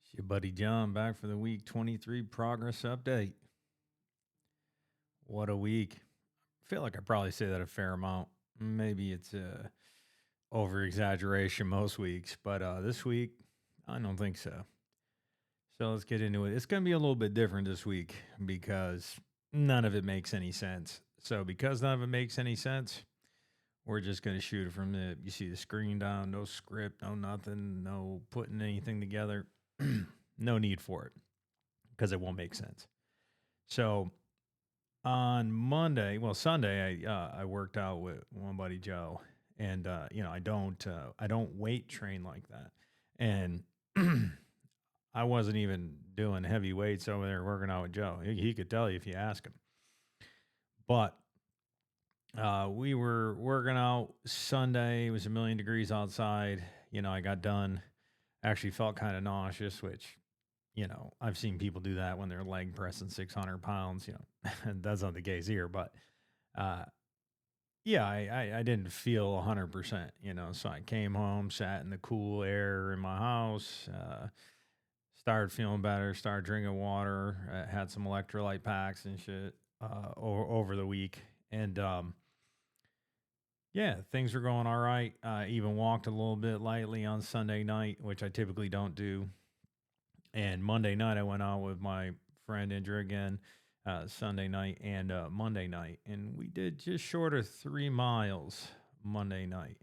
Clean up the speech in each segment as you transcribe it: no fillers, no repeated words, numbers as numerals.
It's your buddy John back for the week 23 progress update. What a week. I feel like I probably say that a fair amount. Maybe it's over exaggeration most weeks, but this week, I don't think so. So let's get into it. It's going to be a little bit different this week because none of it makes any sense. So, because none of it makes any sense, we're just going to shoot it from the, you see the screen down, no script, no nothing, no putting anything together. No need for it because it won't make sense. So, on Monday, well Sunday, I worked out with one buddy Joe, and I don't weight train like that, and I wasn't even doing heavy weights over there working out with Joe. He could tell you if you ask him, but we were working out Sunday. It was a million degrees outside. I got done. Actually, felt kind of nauseous, which I've seen people do that when they're leg pressing 600 pounds. And that's not the case here, but uh, yeah, I didn't feel 100%, so I came home, sat in the cool air in my house, started feeling better, started drinking water, had some electrolyte packs and shit over the week. And yeah, things were going all right. Even walked a little bit lightly on Sunday night, which I typically don't do. And Monday night, I went out with my friend Indra again, Sunday night and Monday night. And we did just short of 3 miles Monday night.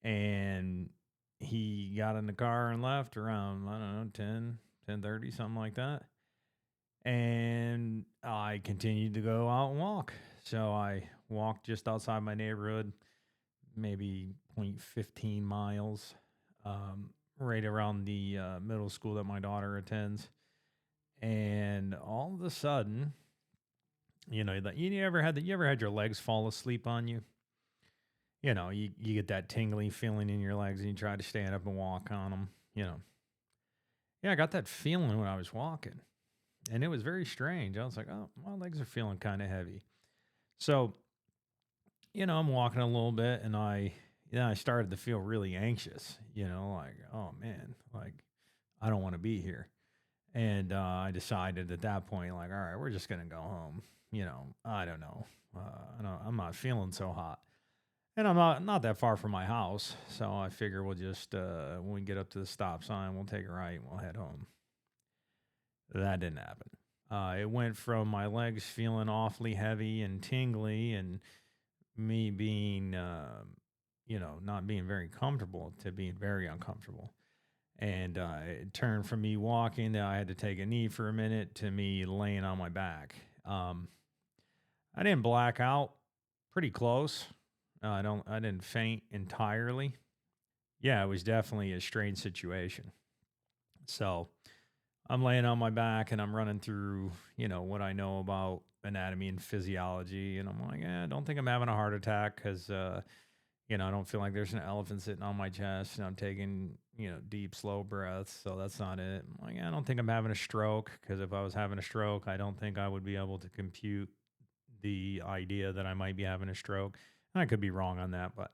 And he got in the car and left around, I don't know, 10:30, something like that. And I continued to go out and walk. So I walked just outside my neighborhood, maybe 0.15 miles, right around the middle school that my daughter attends. And all of a sudden, you ever had your legs fall asleep on you? You get that tingling feeling in your legs and you try to stand up and walk on them. Yeah, I got that feeling when I was walking, and it was very strange. I was like, oh, my legs are feeling kind of heavy. So, I'm walking a little bit, and I started to feel really anxious, like, oh man, like, I don't want to be here. And I decided at that point, like, all right, we're just going to go home. I don't know. I'm not feeling so hot. And I'm not that far from my house, so I figure we'll just when we get up to the stop sign, we'll take a right and we'll head home. That didn't happen. It went from my legs feeling awfully heavy and tingly, and me being, not being very comfortable to being very uncomfortable. And it turned from me walking that I had to take a knee for a minute to me laying on my back. Um, I didn't black out. Pretty close. I didn't faint entirely. Yeah, it was definitely a strange situation. So I'm laying on my back and I'm running through, what I know about anatomy and physiology. And I'm like, I don't think I'm having a heart attack because, I don't feel like there's an elephant sitting on my chest and I'm taking, deep, slow breaths. So that's not it. I'm like, I don't think I'm having a stroke because if I was having a stroke, I don't think I would be able to compute the idea that I might be having a stroke. And I could be wrong on that, but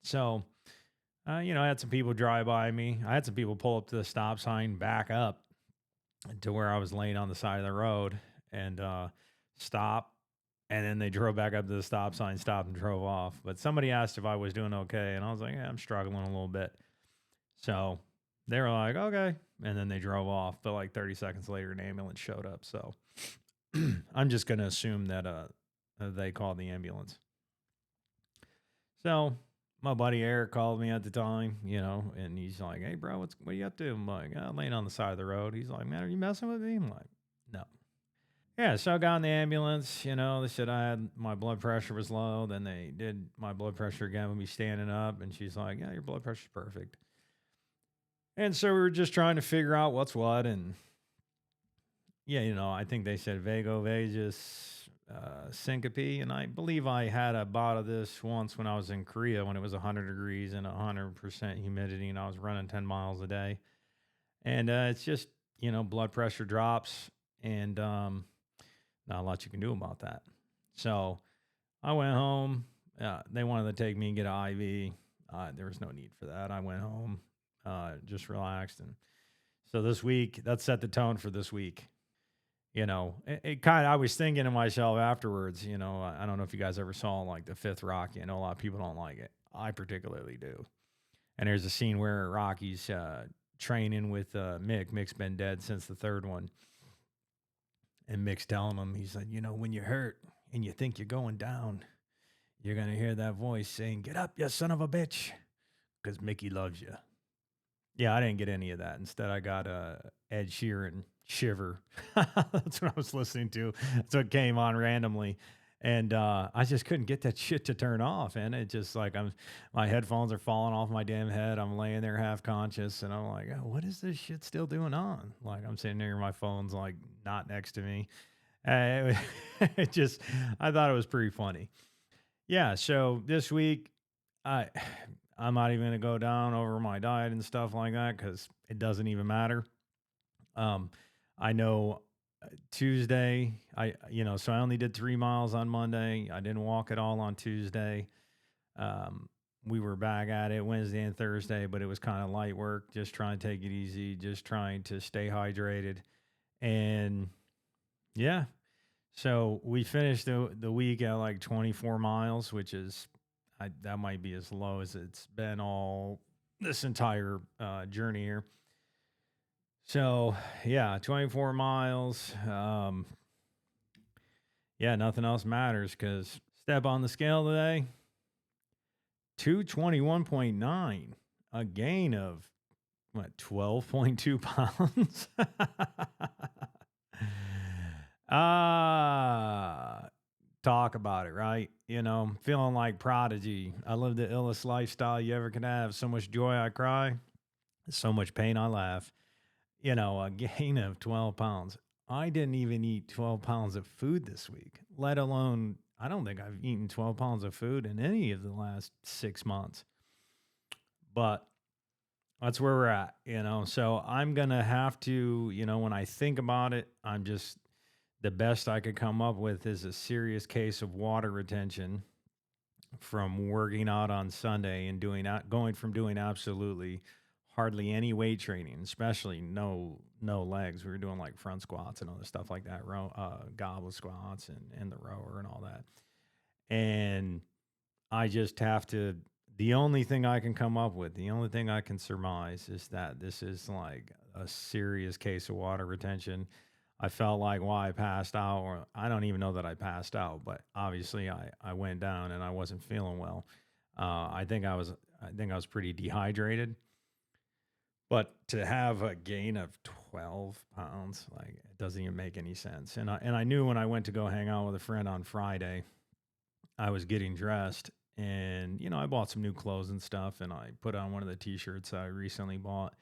so, I had some people drive by me. I had some people pull up to the stop sign, back up to where I was laying on the side of the road and stop. And then they drove back up to the stop sign, stopped, and drove off. But somebody asked if I was doing okay. And I was like, yeah, I'm struggling a little bit. So they were like, okay. And then they drove off. But like 30 seconds later, an ambulance showed up. So I'm just going to assume that they called the ambulance. So my buddy Eric called me at the time, and he's like, hey, bro, what are you up to? I'm like, I'm laying on the side of the road. He's like, man, are you messing with me? I'm like, no. Yeah, so I got in the ambulance. They said my blood pressure was low. Then they did my blood pressure again with me standing up. And she's like, yeah, your blood pressure's perfect. And so we were just trying to figure out what's what. And yeah, I think they said vagovagus syncope. And I believe I had a bout of this once when I was in Korea when it was 100 degrees and 100% humidity and I was running 10 miles a day. And it's just, blood pressure drops and not a lot you can do about that. So I went home. They wanted to take me and get an IV. There was no need for that. I went home, just relaxed and So this week, that set the tone for this week. It kind of, I was thinking to myself afterwards, I don't know if you guys ever saw like the fifth Rocky. I know a lot of people don't like it. I particularly do. And there's a scene where Rocky's training with Mick. Mick's been dead since the third one. And Mick's telling him, he's like, when you're hurt and you think you're going down, you're going to hear that voice saying, "Get up, you son of a bitch," because Mickey loves you. Yeah, I didn't get any of that. Instead, I got Ed Sheeran Shiver. That's what I was listening to. That's what came on randomly. And I just couldn't get that shit to turn off. And it just like my headphones are falling off my damn head. I'm laying there half conscious and I'm like, oh, what is this shit still doing on? Like I'm sitting there, my phone's like not next to me. It just, I thought it was pretty funny. Yeah. So this week, I I'm not even gonna go down over my diet and stuff like that because it doesn't even matter. Um, I know Tuesday, so I only did 3 miles on Monday. I didn't walk at all on Tuesday. We were back at it Wednesday and Thursday, but it was kind of light work, just trying to take it easy, just trying to stay hydrated. And yeah, so we finished the week at like 24 miles, which is that might be as low as it's been all this entire journey here. So yeah, 24 miles. Yeah, nothing else matters because step on the scale today, 221.9, a gain of what, 12.2 pounds. Ah, talk about it, right? Feeling like Prodigy. I live the illest lifestyle you ever can have. So much joy I cry, so much pain I laugh. A gain of 12 pounds. I didn't even eat 12 pounds of food this week, let alone, I don't think I've eaten 12 pounds of food in any of the last 6 months. But that's where we're at. So I'm going to have to, when I think about it, the best I could come up with is a serious case of water retention from working out on Sunday and going from doing absolutely hardly any weight training, especially no legs. We were doing like front squats and other stuff like that, goblet squats and the rower and all that. And I just have to. The only thing I can come up with, the only thing I can surmise is that this is like a serious case of water retention. I felt like while I passed out, or I don't even know that I passed out, but obviously I went down and I wasn't feeling well. I think I was pretty dehydrated. But to have a gain of 12 pounds, like it doesn't even make any sense. And I knew when I went to go hang out with a friend on Friday, I was getting dressed and I bought some new clothes and stuff and I put on one of the t-shirts I recently bought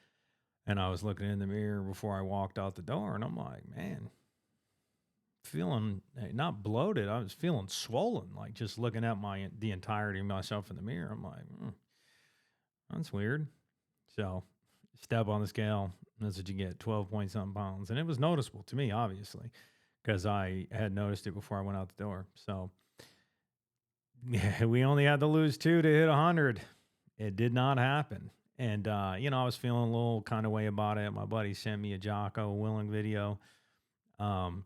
and I was looking in the mirror before I walked out the door and I'm like, man, feeling not bloated, I was feeling swollen, like just looking at the entirety of myself in the mirror. I'm like, that's weird. So step on the scale. That's what you get, 12 point something pounds. And it was noticeable to me, obviously, because I had noticed it before I went out the door. So yeah, we only had to lose 2 to hit 100. It did not happen. And, I was feeling a little kind of way about it. My buddy sent me a Jocko Willing video. And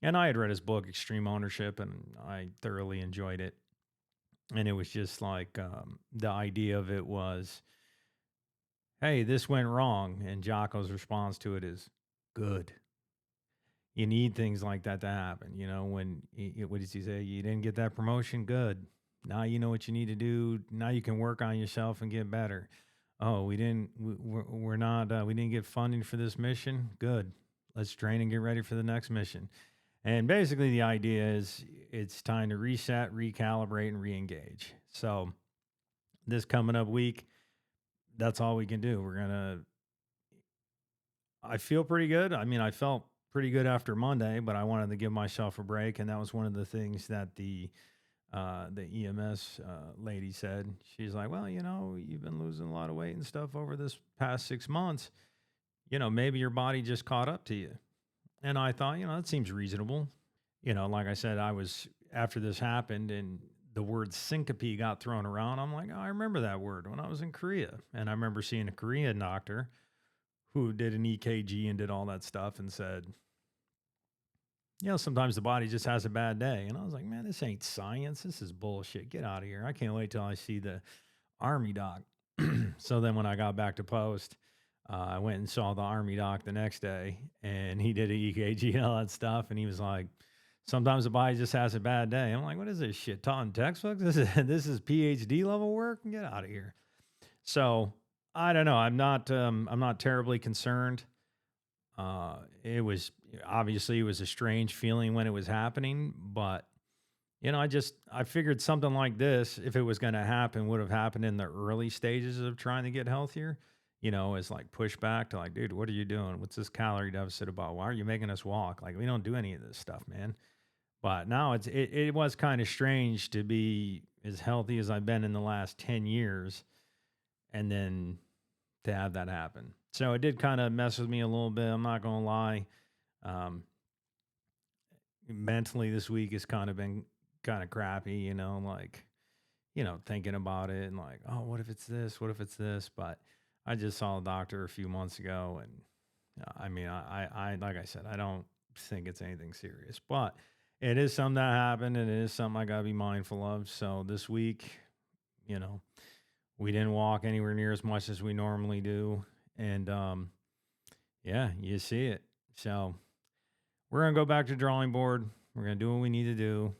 I had read his book, Extreme Ownership, and I thoroughly enjoyed it. And it was just like the idea of it was, hey, this went wrong. And Jocko's response to it is, good. You need things like that to happen. What does he say? You didn't get that promotion? Good. Now you know what you need to do. Now you can work on yourself and get better. Oh, we're not, we didn't get funding for this mission? Good. Let's train and get ready for the next mission. And basically, the idea is it's time to reset, recalibrate, and re-engage. So this coming up week, that's all we can do. I feel pretty good. I mean, I felt pretty good after Monday, but I wanted to give myself a break, and that was one of the things that the EMS lady said. She's like, well, you've been losing a lot of weight and stuff over this past 6 months. Maybe your body just caught up to you. And I thought, that seems reasonable. Like I said, after this happened and the word syncope got thrown around, I'm like, oh, I remember that word when I was in Korea. And I remember seeing a Korean doctor who did an EKG and did all that stuff and said, sometimes the body just has a bad day. And I was like, man, this ain't science. This is bullshit. Get out of here. I can't wait till I see the army doc. So then when I got back to post, I went and saw the army doc the next day, and he did an EKG and all that stuff. And he was like, sometimes the body just has a bad day. I'm like, what is this shit taught in textbooks? This is PhD level work? Get out of here. So I don't know. I'm not terribly concerned. It was obviously it was a strange feeling when it was happening, but I figured something like this, if it was going to happen, would have happened in the early stages of trying to get healthier. As like pushback to like, dude, what are you doing? What's this calorie deficit about? Why are you making us walk? Like, we don't do any of this stuff, man. But now it was kind of strange to be as healthy as I've been in the last 10 years and then to have that happen. So it did kind of mess with me a little bit. I'm not going to lie. Mentally this week has kind of been kind of crappy, thinking about it and like, oh, what if it's this? What if it's this? But I just saw a doctor a few months ago, and I mean, I like I said, I don't think it's anything serious, but it is something that happened, and it is something I gotta be mindful of. So this week, we didn't walk anywhere near as much as we normally do, and yeah, you see it. So we're gonna go back to the drawing board. We're gonna do what we need to do,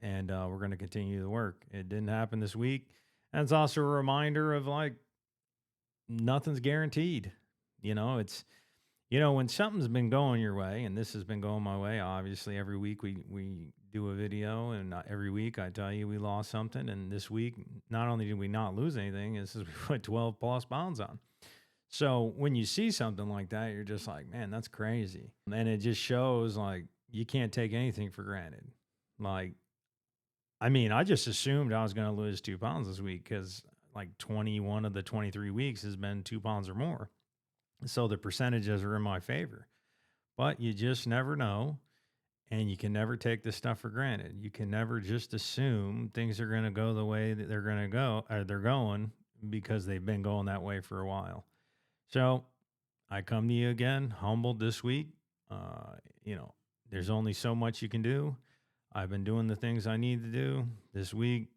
and we're gonna continue the work. It didn't happen this week, and it's also a reminder of like nothing's guaranteed. It's when something's been going your way, and this has been going my way. Obviously, every week we do a video, and every week I tell you we lost something. And this week, not only did we not lose anything, this is we put 12 plus pounds on. So when you see something like that, you're just like, man, that's crazy. And it just shows like you can't take anything for granted. Like, I mean, I just assumed I was going to lose 2 pounds this week because like 21 of the 23 weeks has been 2 pounds or more. So the percentages are in my favor, but you just never know. And you can never take this stuff for granted. You can never just assume things are going to go the way that they're going to go, or they're going because they've been going that way for a while. So I come to you again, humbled this week. There's only so much you can do. I've been doing the things I need to do this week.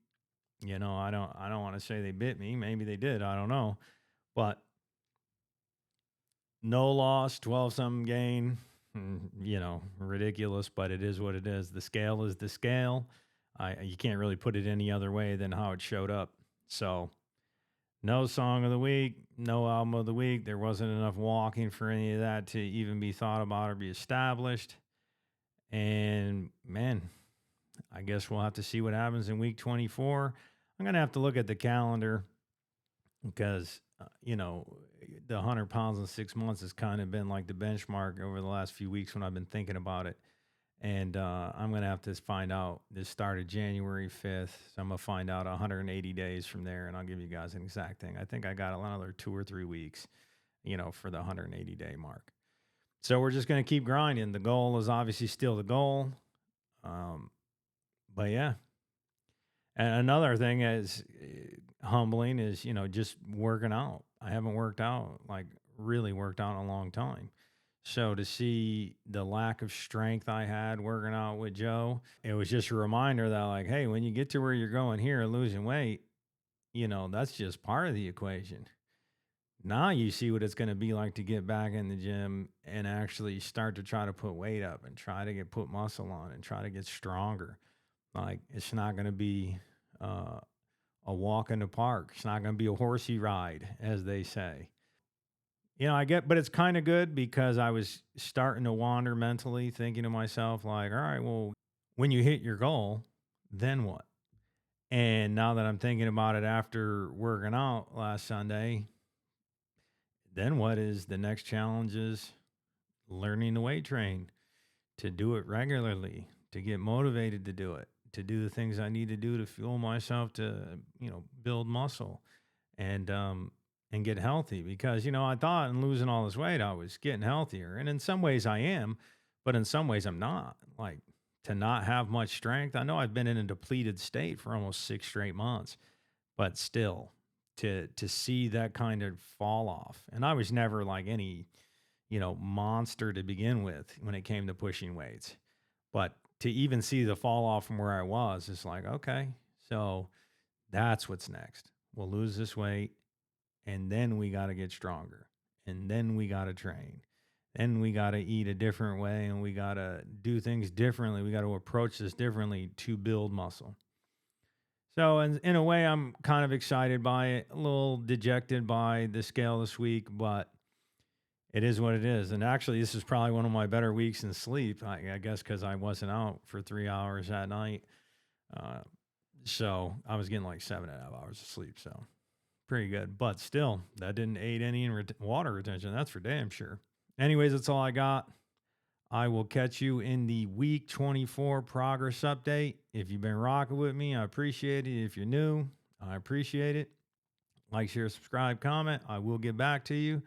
I don't want to say they bit me. Maybe they did. I don't know. But no loss, 12 something gain, ridiculous, but it is what it is. The scale is the scale. You can't really put it any other way than how it showed up. So no song of the week, no album of the week. There wasn't enough walking for any of that to even be thought about or be established. And man, I guess we'll have to see what happens in week 24. I'm going to have to look at the calendar because, the 100 pounds in 6 months has kind of been like the benchmark over the last few weeks when I've been thinking about it. And I'm going to have to find out. This started January 5th. So I'm going to find out 180 days from there, and I'll give you guys an exact thing. I think I got another 2 or 3 weeks, for the 180-day mark. So we're just going to keep grinding. The goal is obviously still the goal. But yeah. And another thing is humbling is, just working out. I haven't worked out, like really worked out in a long time. So to see the lack of strength I had working out with Joe, it was just a reminder that like, hey, when you get to where you're going here, losing weight, that's just part of the equation. Now you see what it's going to be like to get back in the gym and actually start to try to put weight up and try to put muscle on and try to get stronger. Like, it's not going to be a walk in the park. It's not going to be a horsey ride, as they say. But it's kind of good because I was starting to wander mentally, thinking to myself, like, all right, well, when you hit your goal, then what? And now that I'm thinking about it after working out last Sunday, then what is the next challenge is learning to weight train, to do it regularly, to get motivated to do it, to do the things I need to do to fuel myself to, build muscle and get healthy. Because, I thought in losing all this weight, I was getting healthier. And in some ways I am, but in some ways I'm not. Like, to not have much strength. I know I've been in a depleted state for almost 6 straight months, but still to see that kind of fall off. And I was never like any, monster to begin with when it came to pushing weights. But to even see the fall off from where I was, it's like, okay, so that's what's next. We'll lose this weight and then we got to get stronger. And then we got to train. Then we got to eat a different way and we got to do things differently. We got to approach this differently to build muscle. So, in a way, I'm kind of excited by it, a little dejected by the scale this week, but it is what it is. And actually, this is probably one of my better weeks in sleep, I guess, because I wasn't out for 3 hours at night. So, I was getting like 7.5 hours of sleep. So, pretty good. But still, that didn't aid any in water retention. That's for damn sure. Anyways, that's all I got. I will catch you in the week 24 progress update. If you've been rocking with me, I appreciate it. If you're new, I appreciate it. Like, share, subscribe, comment. I will get back to you.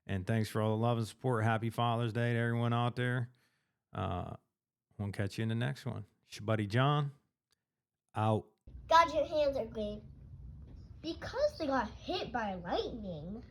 And thanks for all the love and support. Happy Father's Day to everyone out there. We'll catch you in the next one. It's your buddy John. Out. God, your hands are green. Because they got hit by lightning.